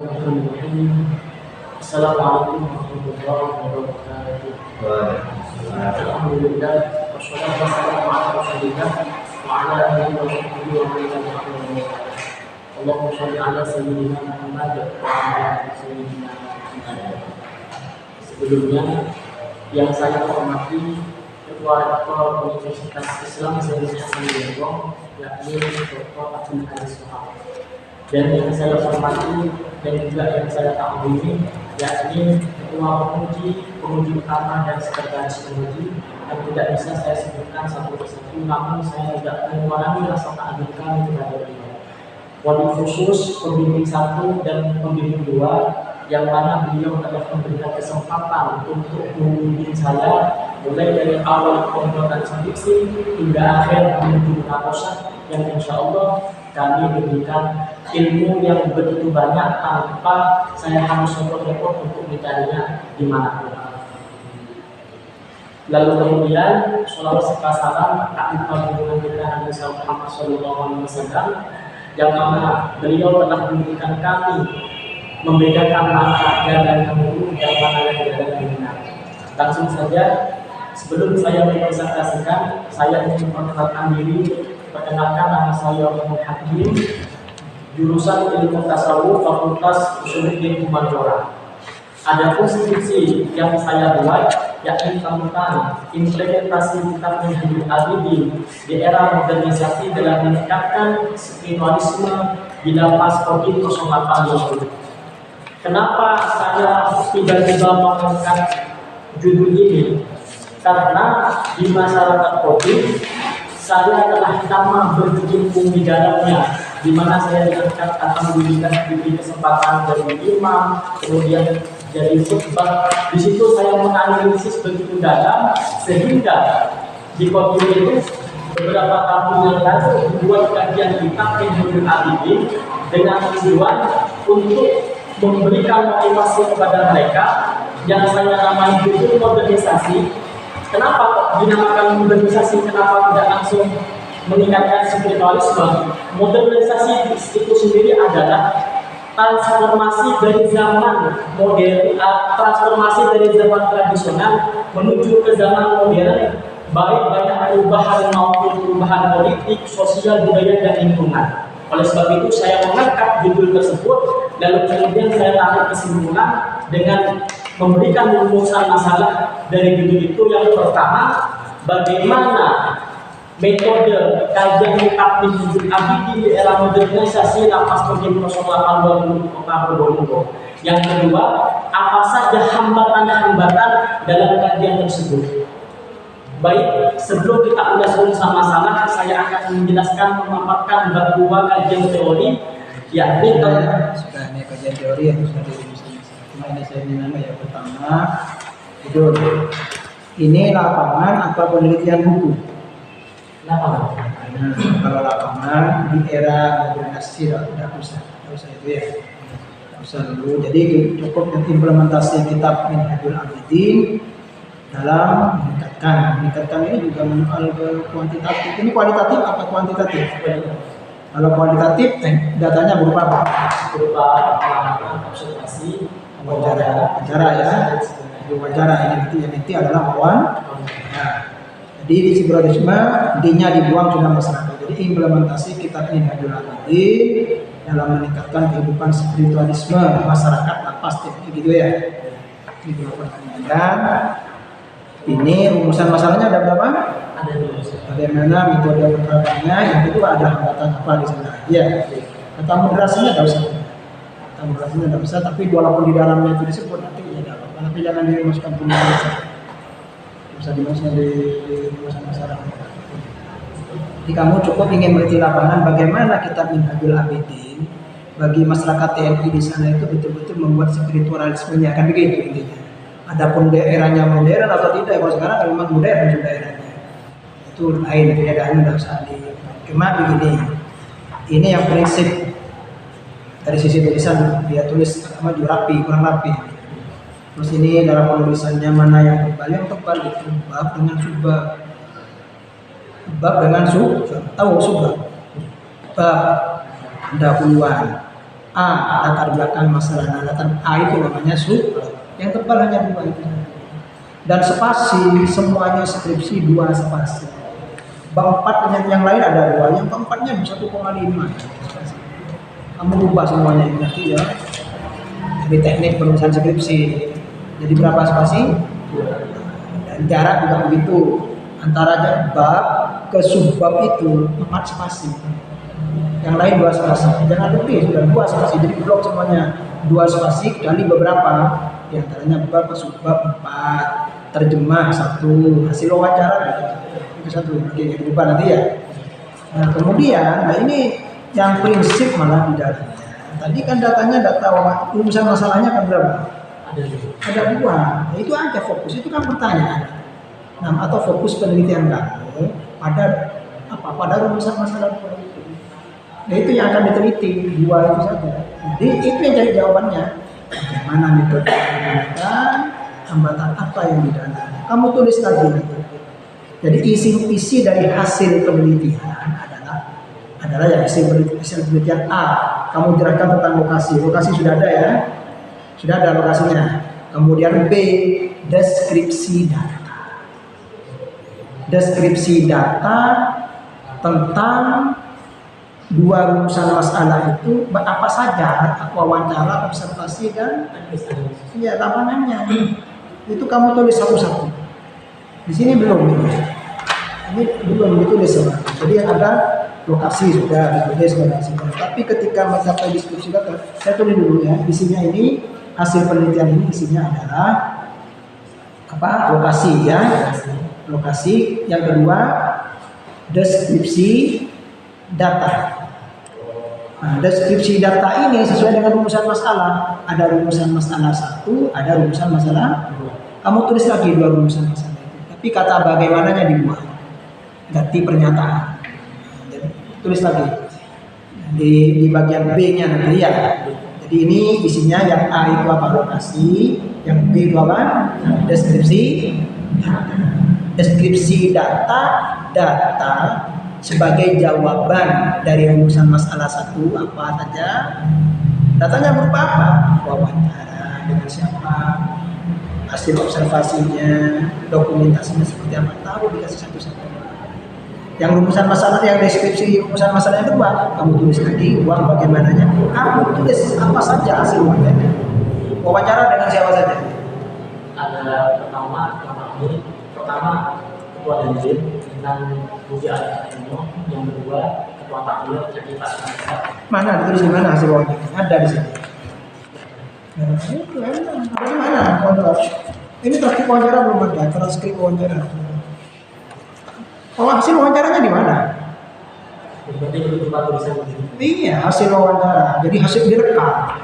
Assalamualaikum warahmatullahi wabarakatuh. Alhamdulillah wassalatu wassalamu ala Rasulillah wa ala alihi wa sahbihi wa man tabi'ahum. Allahumma shalli ala sayyidina Muhammad wa ala ali sayyidina Muhammad. Sebelumnya yang saya hormati Ketua Rektor Universitas Islam Zainul Hasan Dengkong, yakni Dr. Abdul Aziz Wahab. Dan yang saya hormati dan juga yang saya kagumi yakni Ketua Penguji Utama dan Sekretaris Penguji, yang tidak bisa saya sebutkan satu persatu, namun saya tidak mengurangi rasa kagum kami kepada beliau. Wali khusus pembimbing 1 dan pembimbing 2, yang mana beliau telah memberikan kesempatan untuk membimbing saya mulai dari awal pembuatan skripsi hingga akhir menuju proposal, yang insya Allah kami diberikan ilmu yang begitu banyak tanpa saya harus repot-repot untuk mencarinya di mana. Lalu kemudian sholawat serta salam kami panjatkan kepada Nabi Muhammad SAW, yang mana beliau telah memberikan kami membedakan mana jalan yang lurus dan mana jalan yang benar. Langsung saja, sebelum saya mempresentasikan, saya ingin memperkenalkan diri. Perkenalkan, nama saya Muhammad Hakim, jurusan Ilmu Tasawuf Fakultas Usuluddin Humaniora. Ada skripsi yang saya buat yakni tentang implementasi kitab Minhajul Abidin di era modernisasi dalam meningkatkan spiritualisme di lapas COVID-19. Kenapa saya tiba-tiba mengangkat judul ini? Karena di masyarakat COVID saya telah lama berkecimpung di dalamnya, di mana saya diangkat alhamdulillah diberi kesempatan dari imam, kemudian jadi khutbah. Di situ saya menganalisis begitu dalam sehingga di COVID itu beberapa tahun yang lalu membuat kajian kitab Minhajul Abidin dengan tujuan untuk memberikan motivasi kepada mereka yang saya namai itu modernisasi. Kenapa kok dinamakan modernisasi? Kenapa tidak langsung meningkatkan spiritualisme? Modernisasi itu sendiri adalah transformasi dari zaman modern, transformasi dari zaman tradisional menuju ke zaman modern, baik banyak perubahan maupun perubahan politik, sosial, budaya, dan lingkungan. Oleh sebab itu saya mengangkat judul tersebut, lalu kemudian saya tarik kesimpulan dengan memberikan rumusan masalah dari judul itu. Yang pertama, bagaimana metode kajian kitab Minhajul Abidin di era modernisasi lapas COVID-19 Kota Probolinggo. Yang kedua, apa saja hambatan-hambatan dalam kajian tersebut. Baik, sebelum kita ulas masalah, saya akan menjelaskan memaparkan beberapa kajian teori, yakni sudah ini kajian teori yang sudah dirumuskan. Cuma ini saya nama ya, pertama judul ini lapangan atau penelitian buku. lapangan. Nah, kalau lapangan di era modernisasi tidak usah itu ya, tidak usah dulu. Jadi cukup implementasi kitab Minhajul Abidin dalam meningkatkan ini juga mengenal ke kuantitatif. Ini kualitatif apa kuantitatif? Kalau kualitatif datanya berupa apa? Berupa observasi, wawancara ya. Wawancara ini nanti adalah wawan. Nah, jadi di spiritualisme D-nya dibuang sudah masyarakat. Jadi implementasi kitab Minhajul Abidin dalam meningkatkan kehidupan spiritualisme masyarakat lapas gitu ya. Itu dan ini rumusan masalahnya ada berapa? Ada dua. Bagaimana metode penerapannya? Yang kedua ada hambatan apa di sana? Ya, kata moderasinya tidak usah. Kata moderasinya tidak usah. Tapi walaupun di dalamnya itu disebut nanti tidak apa-apa. Tapi jangan dirumuskan punya bisa dimasukkan di rumusan masalah. Jadi kamu cukup ingin mengerti lapangan bagaimana kitab Minhajul Abidin bagi masyarakat TNI di sana itu betul-betul membuat spiritualismenya, kan begitu intinya. Adapun daerahnya modern atau tidak, kalau sekarang memang modern sudah daerahnya. Itu lain, perbedaan tidak usah di. Cuma begini, ini yang prinsip dari sisi tulisan dia tulis sama rapi, kurang rapi. Terus ini dalam penulisannya mana yang tebal itu bab dengan subbab, bab dengan tahu subbab, bab dahuluan. A, latar belakang masalah. Nah, latar A itu namanya subplot. Yang tebal hanya 2 itu. Dan spasi, semuanya skripsi 2 spasi. Bab 4 dengan yang lain ada 2, yang keempatnya 1,5. Kamu rubah semuanya ini nanti ya. Jadi teknik penulisan skripsi. Jadi berapa spasi? 2. Dan jarak juga begitu. Antara bab ke subbab itu 4 spasi. Yang lain 2 spasi. Jangan lebih, sudah 2 spasi. Jadi blok semuanya 2 spasi kali beberapa. Di antaranya bab ke subbab 4. Terjemah 1, hasil wawancara itu 1. Oke, yang lupa nanti ya. Nah, kemudian, nah ini yang prinsip malah di dalamnya. Tadi kan datanya data rumusan masalahnya kan berapa? Ada 2. Nah, itu aja fokus. Itu kan pertanyaan. Nah, atau fokus penelitian kamu pada apa? Pada rumusan masalah 2 itu. Nah, itu yang akan diteliti 2 itu saja. Jadi itu yang jadi jawabannya. Bagaimana metode menggunakan, hambatan apa yang di dalam. Kamu tulis lagi nanti. Jadi isi dari hasil penelitian adalah yang hasil penelitian A. Kamu jelaskan tentang lokasi. Lokasi sudah ada ya. Sudah ada lokasinya. Kemudian B, deskripsi data. Deskripsi data tentang 2 rumusan masalah itu apa saja, wawancara, observasi dan ya lapangannya. Itu kamu tulis satu-satu. Di sini belum. Ini belum ditulis ya. Jadi yang ada lokasi sudah ditulis lokasi. Tapi ketika mencapai deskripsi data, saya tulis dulu ya. Isinya ini hasil penelitian ini isinya adalah apa? Lokasi ya. Lokasi. Yang kedua deskripsi data. Nah, deskripsi data ini sesuai dengan rumusan masalah. Ada rumusan masalah 1, ada rumusan masalah 2. Kamu tulis lagi 2 rumusan masalah itu. Tapi kata bagaimananya dibuat. Ganti pernyataan. Jadi, tulis lagi. Di bagian B-nya nanti ya. Jadi ini isinya yang A itu apa? Lokasi. Yang B itu apa? Deskripsi data. Deskripsi data sebagai jawaban dari rumusan masalah 1 apa saja. Datanya berupa apa? Wawancara dengan siapa, hasil observasinya, dokumentasinya seperti apa, tahu dikasih satu-satu. Yang rumusan masalah, yang deskripsi rumusan masalah yang kedua, kamu tulis lagi uang bagaimananya. Kamu tulis apa saja hasil wawancara. Wawancara dengan siapa saja? Ada pertama ketua Dandim dengan Budi Alino, yang kedua ketua takmir jadi Pak Sumasa. Mana ditulis di mana hasil wawancara? Ada di sini. Nah, itu ada di mana? Ini transkrip wawancara belum ada, transkrip wawancara. Oh, hasil wawancaranya di mana? Berarti berupa tulisan begini. Iya, hasil wawancara. Jadi hasil direkam.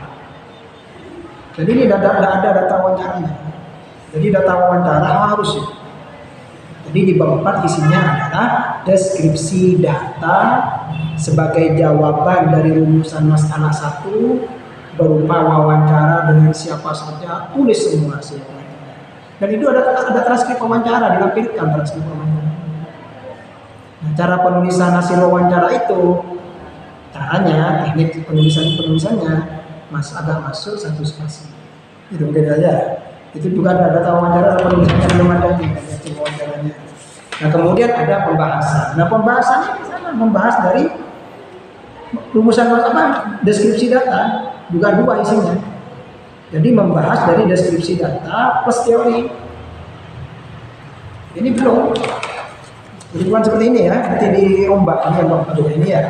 Jadi ini tidak ada data wawancaranya. Jadi data wawancara harus ya. Jadi di bab 4 isinya adalah deskripsi data sebagai jawaban dari rumusan masalah 1 berupa wawancara dengan siapa saja, tulis semua hasil wawancara. Dan itu ada transkrip wawancara, dilampirkan transkrip wawancara. Nah, cara penulisan hasil wawancara itu, caranya, teknik penulisannya agak masuk 1 spasi. Itu mungkin aja. Itu juga ada data wawancara, ada penulisannya belum ada nih, hasil wawancaranya. Nah, kemudian ada pembahasan. Nah, pembahasannya sama, membahas dari rumusan apa? Deskripsi data, juga 2 isinya. Jadi membahas dari deskripsi data plus teori. Ini belum. Jadi bukan seperti ini ya, nanti diombak ini bab 4 ini ya.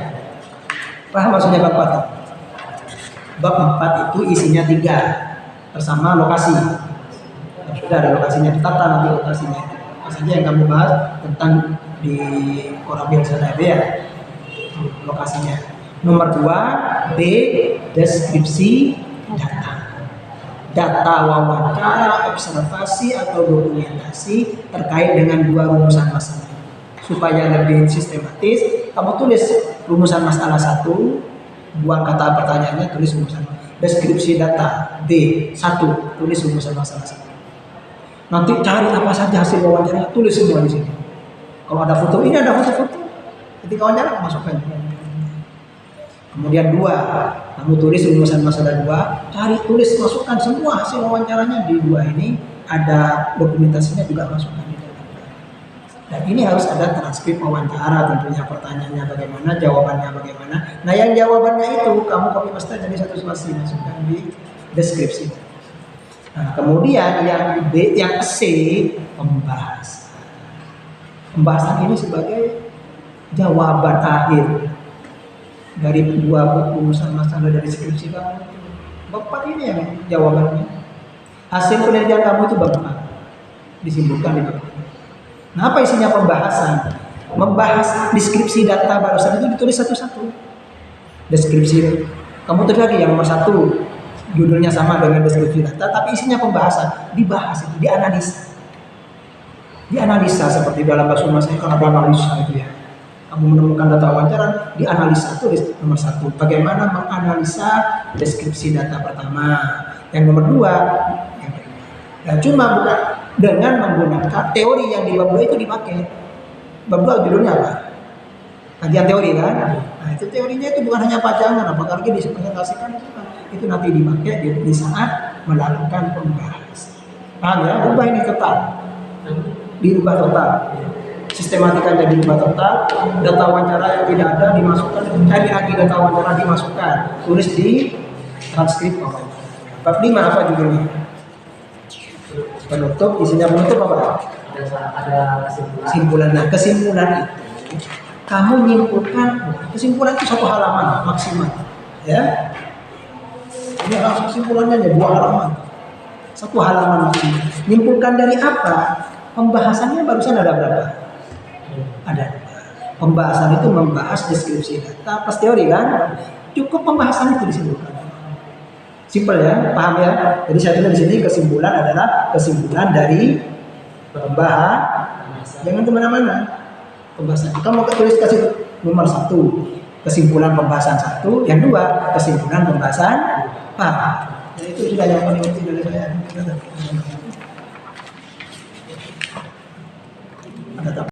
Paham maksudnya bab 4? Bab 4 itu isinya 3 bersama lokasi. Sudah ada lokasinya, ditata nanti lokasinya. Apa saja yang kamu bahas tentang di Korabil Sadab ya. Lokasinya. Nomor 2, B, deskripsi data. Data wawancara, observasi atau dokumentasi terkait dengan 2 rumusan masalah. Supaya lebih sistematis, kamu tulis rumusan masalah 1, buang kata pertanyaannya, tulis rumusan deskripsi data B 1, tulis rumusan masalah 1. Nanti cari apa saja hasil wawancara, tulis semua di sini. Kalau ada foto, ini ada foto-foto. Ketika wawancara masukkan. Kemudian 2, Kamu tulis rumusan masalah 2, cari tulis masukkan semua hasil wawancaranya di 2 ini, ada dokumentasinya juga masukkan di dalam. Dan ini harus ada transkrip wawancara tentunya, pertanyaannya bagaimana, jawabannya bagaimana. Nah yang jawabannya itu kamu copy paste jadi satu spasi masukkan di deskripsi. Nah, kemudian yang B, yang C, pembahasan. Pembahasan ini sebagai jawaban akhir dari 2 rumusan masalah dari skripsi kamu. Bab 4 ini yang jawabannya. Hasil penelitian kamu itu bab 4 disimpulkan di bab 4. Nah, apa isinya pembahasan? Membahas deskripsi data barusan itu ditulis satu-satu. Deskripsi kamu tulis lagi yang nomor 1, judulnya sama dengan deskripsi data, tapi isinya pembahasan, dibahas itu, dianalisa. Dianalisa seperti dalam bahasa umum saya kalau ada analisa itu ya. Kamu menemukan data wawancara, dianalisa tulis nomor 1. Bagaimana menganalisa deskripsi data pertama. Yang nomor 2, yang kedua. Dan cuma bukan dengan menggunakan teori yang di bab 2 itu dipakai. Bab 2 judulnya apa? Kajian teori kan? Nah itu teorinya itu bukan hanya pajangan, apalagi dipresentasikan itu nanti dipakai di saat melakukan pembahasan. Paham ya? Ubah ini total. Dirubah total. Sistematika jadi diubah total. Data wawancara yang tidak ada dimasukkan, cari lagi data wawancara dimasukkan, tulis di transkrip wawancara. Bab 5 apa judulnya? Penutup, isinya penutup apa? Ada Kesimpulan. Nah, kesimpulan itu kamu menyimpulkan, kesimpulan itu 1 halaman maksimal, ya. Ini kesimpulannya hanya 2 halaman, 1 halaman maksimal. Menyimpulkan dari apa? Pembahasannya barusan ada berapa? Ada. Pembahasan itu membahas deskripsi data pas teori kan? Cukup pembahasan itu disimpulkan. Simpel ya, paham ya? Jadi saya tulis di sini kesimpulan adalah kesimpulan dari pembahasan. Jangan kemana-mana. Pembahasan. Kamu tulis kasih nomor 1, kesimpulan pembahasan 1, yang 2 kesimpulan pembahasan. Nah, itu sudah yang paling penting dari saya.